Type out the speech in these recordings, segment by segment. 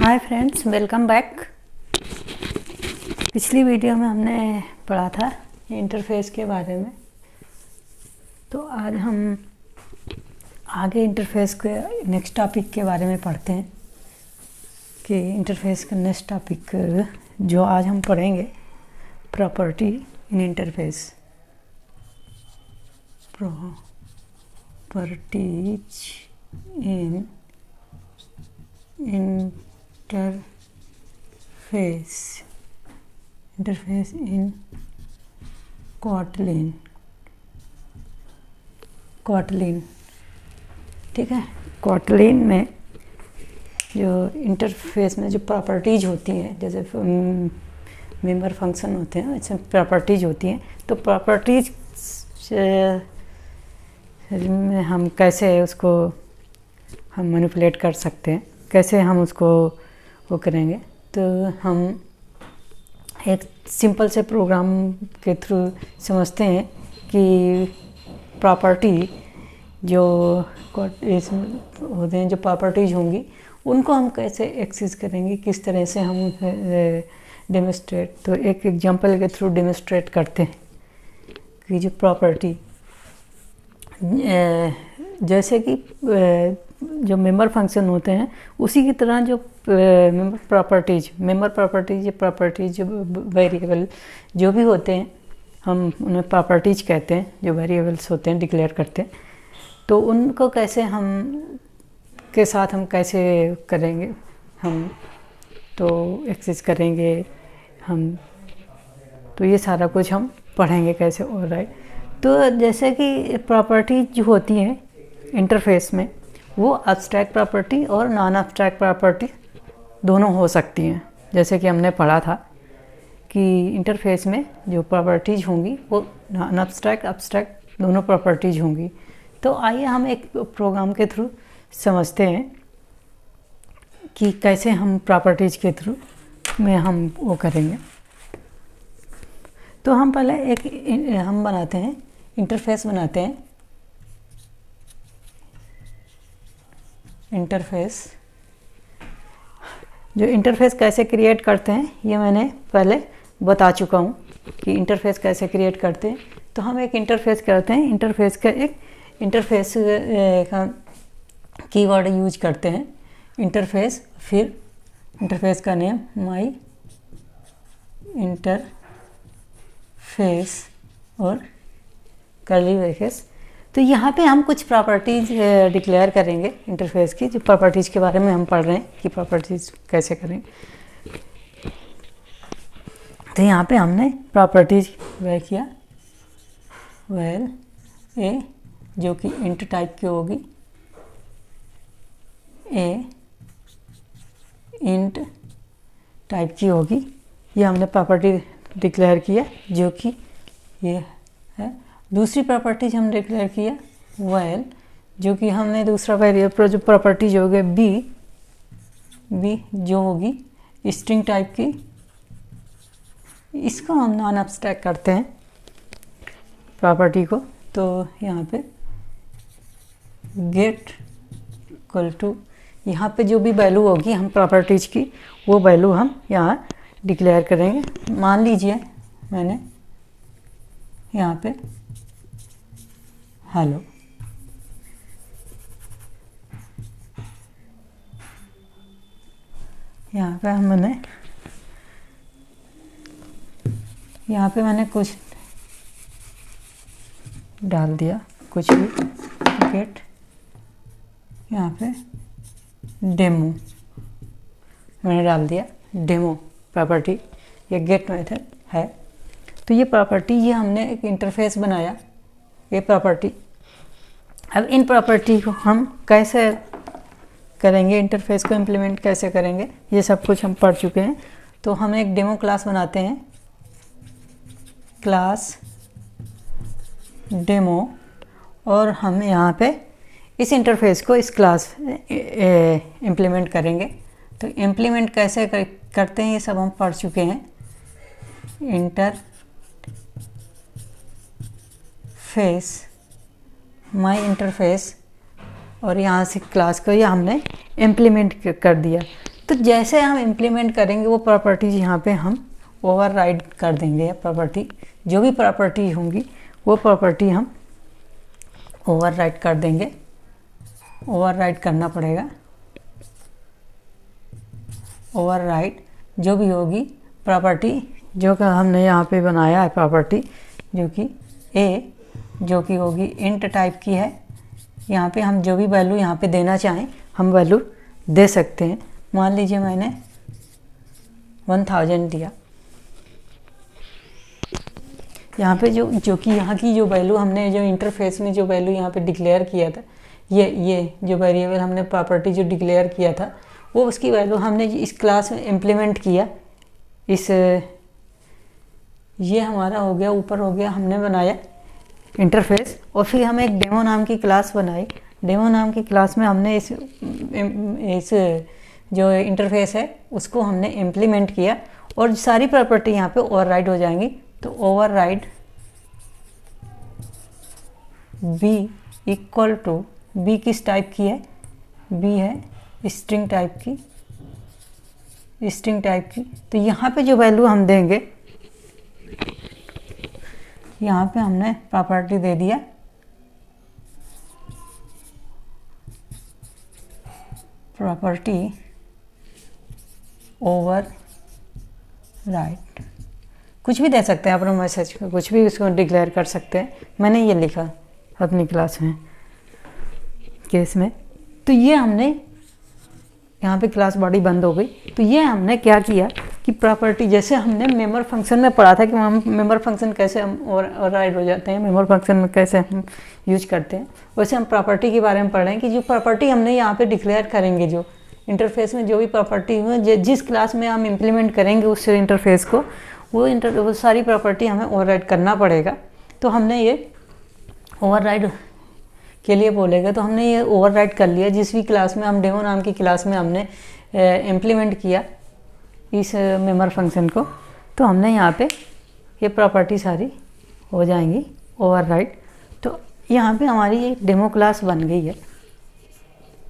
Hi friends, welcome back. पिछली video में हमने पढ़ा था इंटरफेस के बारे में, तो आज हम आगे इंटरफेस के नेक्स्ट टॉपिक के बारे में पढ़ते हैं कि इंटरफेस का नेक्स्ट टॉपिक जो आज हम पढ़ेंगे, property in interface. Properties in interface in Kotlin. ठीक है, कोटलिन में जो इंटरफेस में जो प्रॉपर्टीज होती हैं, जैसे मेंबर फंक्शन होते हैं वैसे प्रॉपर्टीज होती हैं। तो प्रॉपर्टीज में हम कैसे उसको हम मैनिपुलेट कर सकते हैं, कैसे हम उसको वो करेंगे। तो हम एक सिंपल से प्रोग्राम के थ्रू समझते हैं कि प्रॉपर्टी जो इस होते हैं, जो प्रॉपर्टीज होंगी उनको हम कैसे एक्सेस करेंगे, किस तरह से हम डेमोस्ट्रेट। तो एक एग्जांपल के थ्रू डेमोस्ट्रेट करते हैं कि जो प्रॉपर्टी जैसे कि जो मेंबर फंक्शन होते हैं उसी की तरह जो मेंबर प्रॉपर्टीज जो वेरिएबल जो भी होते हैं हम उन्हें प्रॉपर्टीज कहते हैं, जो वेरिएबल्स होते हैं डिक्लेयर करते हैं। तो उनको कैसे हम के साथ हम कैसे करेंगे, हम तो एक्सेस करेंगे हम। तो ये सारा कुछ हम पढ़ेंगे कैसे हो रहा है। तो जैसे कि प्रॉपर्टी जो होती है इंटरफेस में, वो एब्स्ट्रैक्ट प्रॉपर्टी और नॉन एब्स्ट्रैक्ट प्रॉपर्टी दोनों हो सकती हैं। जैसे कि हमने पढ़ा था कि इंटरफेस में जो प्रॉपर्टीज होंगी वो नॉन एब्स्ट्रैक्ट दोनों प्रॉपर्टीज होंगी। तो आइए हम एक प्रोग्राम के थ्रू समझते हैं कि कैसे हम प्रॉपर्टीज के थ्रू में हम वो करेंगे। तो हम पहले हम बनाते हैं इंटरफेस बनाते हैं। इंटरफेस जो इंटरफेस कैसे क्रिएट करते हैं ये मैंने पहले बता चुका हूँ कि इंटरफेस कैसे क्रिएट करते हैं। तो हम एक इंटरफेस करते हैं, इंटरफेस का एक इंटरफेस का कीवर्ड यूज करते हैं इंटरफेस, फिर इंटरफेस का नेम माई इंटरफेस और कर्ली ब्रैकेट्स। तो यहाँ पे हम कुछ प्रॉपर्टीज डिक्लेयर करेंगे इंटरफेस की, जो प्रॉपर्टीज के बारे में हम पढ़ रहे हैं कि प्रॉपर्टीज कैसे करें। तो यहाँ पे हमने प्रॉपर्टीज वह किया वेल ए, जो कि इंट टाइप की होगी, ए इंट टाइप की होगी। ये हमने प्रॉपर्टी डिक्लेयर किया जो कि ये है। दूसरी प्रॉपर्टीज हम डिक्लेयर किया वेल, जो कि हमने दूसरा वेरिएबल जो प्रॉपर्टीज हो गए बी जो होगी स्ट्रिंग टाइप की। इसको हम नॉन एब्स्ट्रैक्ट करते हैं प्रॉपर्टी को। तो यहाँ पे गेट इक्वल टू, यहाँ पे जो भी वैल्यू होगी हम प्रॉपर्टीज की वो वैल्यू हम यहाँ डिक्लेयर करेंगे। मान लीजिए मैंने यहाँ पे हेलो, यहाँ पे मैंने कुछ डाल दिया, कुछ भी गेट, यहाँ पे डेमो मैंने डाल दिया, डेमो प्रॉपर्टी, ये गेट मेथड है। तो ये प्रॉपर्टी, ये हमने एक इंटरफेस बनाया, ये प्रॉपर्टी। अब इन प्रॉपर्टी को हम कैसे करेंगे, इंटरफेस को इम्प्लीमेंट कैसे करेंगे, ये सब कुछ हम पढ़ चुके हैं। तो हम एक डेमो क्लास बनाते हैं, क्लास डेमो, और हम यहाँ पे इस इंटरफेस को इस क्लास इम्प्लीमेंट करेंगे। तो इम्प्लीमेंट कैसे करते हैं ये सब हम पढ़ चुके हैं। इंटरफेस माई इंटरफेस, और यहाँ से क्लास को ये हमने इम्प्लीमेंट कर दिया। तो जैसे हम इम्प्लीमेंट करेंगे वो प्रॉपर्टीज यहाँ पे हम ओवरराइड कर देंगे। प्रॉपर्टी जो भी प्रॉपर्टी होंगी वो प्रॉपर्टी हम ओवरराइड कर देंगे, ओवरराइड करना पड़ेगा। ओवरराइड जो भी होगी प्रॉपर्टी जो कि हमने यहाँ पे बनाया है, प्रॉपर्टी जो कि ए जो कि होगी इंट टाइप की है। यहाँ पे हम जो भी वैल्यू यहाँ पे देना चाहें हम वैल्यू दे सकते हैं। मान लीजिए मैंने 1000 दिया, यहाँ पे जो कि यहाँ की जो वैल्यू हमने जो इंटरफेस में जो वैल्यू यहाँ पे डिक्लेयर किया था, ये जो वेरिएबल हमने प्रॉपर्टी जो डिक्लेयर किया था वो उसकी वैल्यू हमने इस क्लास में इम्प्लीमेंट किया। इस ये हमारा हो गया, ऊपर हो गया, हमने बनाया इंटरफेस। और फिर हम एक डेमो नाम की क्लास बनाई। डेमो नाम की क्लास में हमने इस जो इंटरफेस है उसको हमने इम्प्लीमेंट किया और सारी प्रॉपर्टी यहाँ पे ओवरराइड हो जाएंगी। तो override B equal to, B किस टाइप की है, बी है स्ट्रिंग टाइप की, स्ट्रिंग टाइप की। तो यहाँ पे जो वैल्यू हम देंगे, यहाँ पे हमने प्रॉपर्टी दे दिया प्रॉपर्टी ओवरराइड, कुछ भी दे सकते हैं अपना मैसेज को, कुछ भी उसको डिक्लेयर कर सकते हैं। मैंने ये लिखा अपनी क्लास में केस में। तो ये हमने यहाँ पे क्लास बॉडी बंद हो गई। तो ये हमने क्या किया कि प्रॉपर्टी, जैसे हमने मेंबर फंक्शन में पढ़ा था कि हम मेंबर फंक्शन कैसे हम ओवरराइड हो जाते हैं, मेंबर फंक्शन में कैसे हम यूज करते हैं, वैसे हम प्रॉपर्टी के बारे में पढ़ रहे हैं कि जो प्रॉपर्टी हमने यहाँ पे डिक्लेयर करेंगे, जो इंटरफेस में जो भी प्रॉपर्टी हुई जिस क्लास में हम इम्प्लीमेंट करेंगे उस इंटरफेस को, वो सारी प्रॉपर्टी हमें ओवरराइड करना पड़ेगा। तो हमने ये ओवरराइड के लिए बोलेगा, तो हमने ये ओवरराइड कर लिया। जिस भी क्लास में हम डेमो नाम की क्लास में हमने इम्प्लीमेंट किया इस मेंबर फंक्शन को, तो हमने यहाँ पे ये प्रॉपर्टी सारी हो जाएंगी ओवरराइड। तो यहाँ पे हमारी ये डेमो क्लास बन गई है।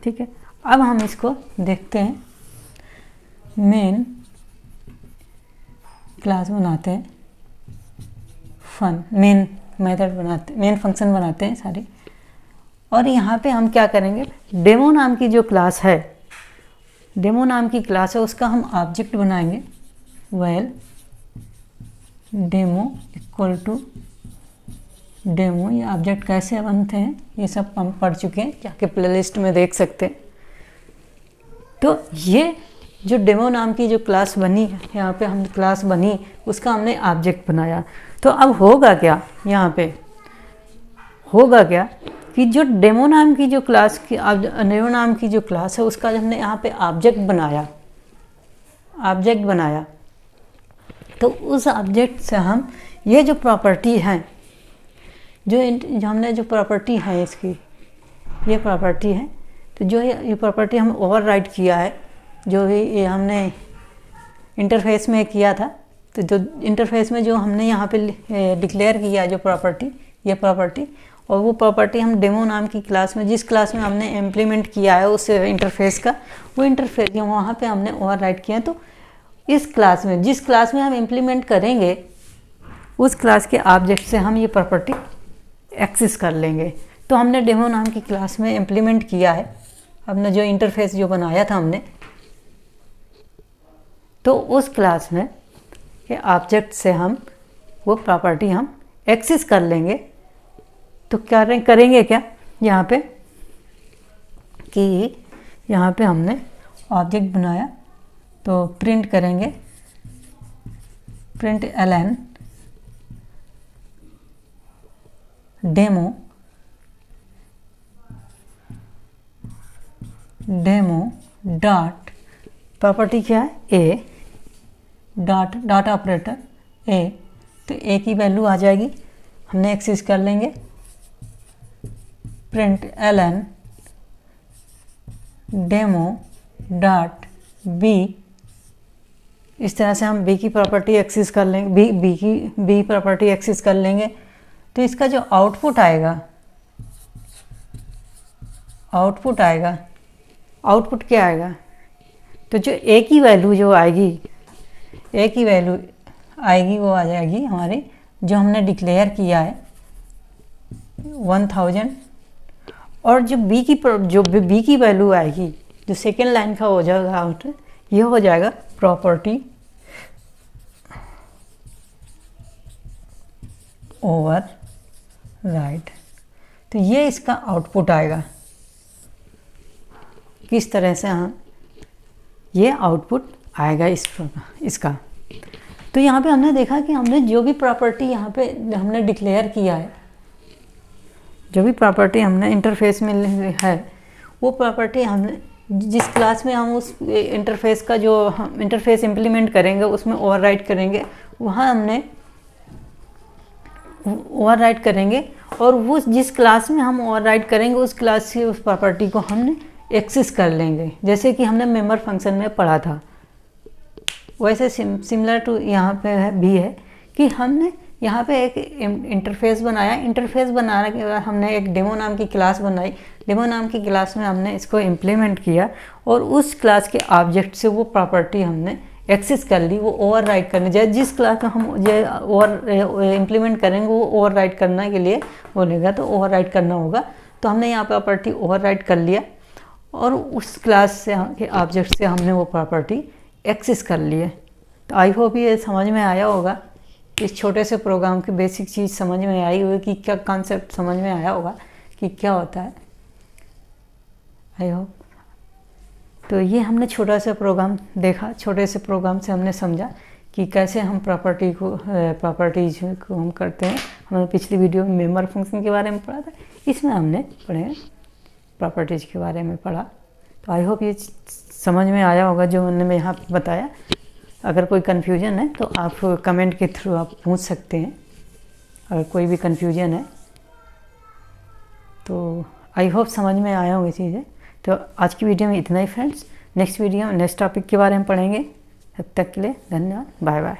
ठीक है, अब हम इसको देखते हैं। मेन क्लास बनाते हैं, फन मेन मेथड बनाते, मेन फंक्शन बनाते हैं सारी। और यहाँ पे हम क्या करेंगे, डेमो नाम की जो क्लास है, डेमो नाम की क्लास है, उसका हम ऑब्जेक्ट बनाएंगे। Well demo equal to demo, ये ऑब्जेक्ट कैसे बनते हैं ये सब हम पढ़ चुके हैं, जाके प्लेलिस्ट में देख सकते हैं। तो ये जो डेमो नाम की जो क्लास बनी है, यहाँ पे हम क्लास बनी, उसका हमने ऑब्जेक्ट बनाया। तो अब होगा क्या, यहाँ पे होगा क्या कि जो डेमो नाम की जो क्लास की, डेमो नाम की जो क्लास है उसका हमने यहाँ पे ऑब्जेक्ट बनाया, ऑब्जेक्ट बनाया। तो उस ऑब्जेक्ट से हम ये जो प्रॉपर्टी हैं, जो हमने जो प्रॉपर्टी है इसकी, ये प्रॉपर्टी है, तो जो ये प्रॉपर्टी हम ओवरराइड किया है, जो ये हमने इंटरफेस में किया था, तो जो इंटरफेस में जो हमने यहाँ पे डिक्लेयर किया जो प्रॉपर्टी, ये प्रॉपर्टी, और वो प्रॉपर्टी हम डेमो नाम की क्लास में, जिस क्लास में हमने इम्प्लीमेंट किया है उस इंटरफेस का, वो इंटरफेस वहाँ पे हमने ओवरराइड किया। तो इस क्लास में, जिस क्लास में हम इम्प्लीमेंट करेंगे उस क्लास के ऑब्जेक्ट से हम ये प्रॉपर्टी एक्सेस कर लेंगे। तो हमने डेमो नाम की क्लास में इम्प्लीमेंट किया है, हमने जो इंटरफेस जो बनाया था हमने, तो उस क्लास में के ऑब्जेक्ट से हम वो प्रॉपर्टी हम एक्सेस कर लेंगे। तो क्या करेंगे क्या यहाँ पे कि यहाँ पे हमने ऑब्जेक्ट बनाया, तो प्रिंट करेंगे, print ln demo dot, property क्या है, ए डॉट, डॉट ऑपरेटर ए, तो ए की वैल्यू आ जाएगी, हमने एक्सेस कर लेंगे। Print ln demo dot B, इस तरह से हम बी की प्रॉपर्टी एक्सेस कर लेंगे, बी प्रॉपर्टी एक्सेस कर लेंगे। तो इसका जो आउटपुट आएगा, आउटपुट क्या आएगा, तो जो ए की वैल्यू जो आएगी, ए की वैल्यू आएगी वो आ जाएगी हमारी जो हमने डिक्लेयर किया है 1000, और जो बी की वैल्यू आएगी जो सेकेंड लाइन का हो जाएगा आउट, ये हो जाएगा प्रॉपर्टी ओवर राइट। तो ये इसका आउटपुट आएगा। किस तरह से हम ये आउटपुट आएगा इसका। तो यहाँ पे हमने देखा कि हमने जो भी प्रॉपर्टी यहाँ पे हमने डिक्लेयर किया है, जो भी प्रॉपर्टी हमने इंटरफेस में है, वो प्रॉपर्टी हमने जिस क्लास में हम उस इंटरफेस का जो हम इंटरफेस इम्प्लीमेंट करेंगे उसमें ओवरराइट करेंगे, वहाँ हमने ओवरराइट करेंगे, और वो जिस क्लास में हम ओवरराइट करेंगे उस क्लास से उस प्रॉपर्टी को हमने एक्सेस कर लेंगे, जैसे कि हमने मेंबर फंक्शन में पढ़ा था। वैसे सिमिलर टू यहाँ पे भी है कि हमने यहाँ पे एक इंटरफेस बनाया। इंटरफेस बनाने के बाद हमने एक डेमो नाम की क्लास बनाई। डेमो नाम की क्लास में हमने इसको इम्प्लीमेंट किया, और उस क्लास के ऑब्जेक्ट से वो प्रॉपर्टी हमने एक्सेस कर ली। वो ओवरराइट करने जैसे जिस क्लास का हम इम्प्लीमेंट करेंगे वो ओवरराइट करने के लिए बोलेगा, तो ओवरराइट करना होगा। तो हमने यहाँ प्रॉपर्टी ओवरराइट कर लिया, और उस क्लास से के ऑब्जेक्ट से हमने वो प्रॉपर्टी एक्सेस कर लिए। तो आई होप ये समझ में आया होगा। इस छोटे से प्रोग्राम की बेसिक चीज़ समझ में आई हुई कि क्या कॉन्सेप्ट समझ में आया होगा कि क्या होता है, आई होप। तो ये हमने छोटा सा प्रोग्राम देखा। छोटे से प्रोग्राम से हमने समझा कि कैसे हम प्रॉपर्टीज को हम करते हैं। हमने पिछली वीडियो में मेंबर फंक्शन के बारे में पढ़ा था, इसमें हमने पढ़े प्रॉपर्टीज के बारे में पढ़ा। तो आई होप ये समझ में आया होगा जो मैंने यहाँ बताया। अगर कोई कन्फ्यूजन है तो आप कमेंट के थ्रू आप पूछ सकते हैं, अगर कोई भी कन्फ्यूजन है तो। आई होप समझ में आया होगी चीज़ें। तो आज की वीडियो में इतना ही फ्रेंड्स। नेक्स्ट वीडियो में नेक्स्ट टॉपिक के बारे में पढ़ेंगे। तब तक के लिए धन्यवाद, बाय बाय।